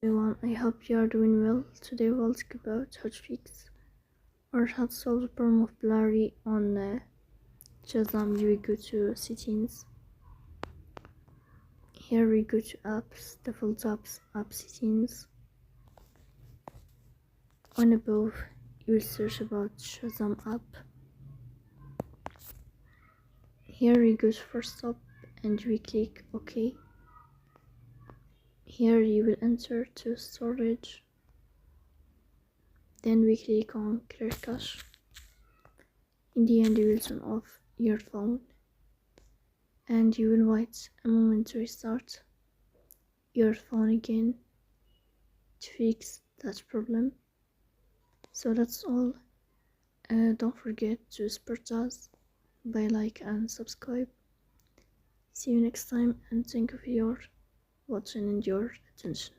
Everyone, I hope you are doing well. Today we'll talk about how to fix or how to solve the problem of Blurry on Shazam. We go to settings. Here we go to apps, default apps, app settings. On above, you will search about Shazam app. Here we go to first stop and we click OK. Here you will enter to storage. Then we click on clear cache. In the end, you will turn off your phone and you will wait a moment to restart your phone again to fix that problem. So that's all. Don't forget to support us by like and subscribe. See you next time, and thank you for your watching and your attention.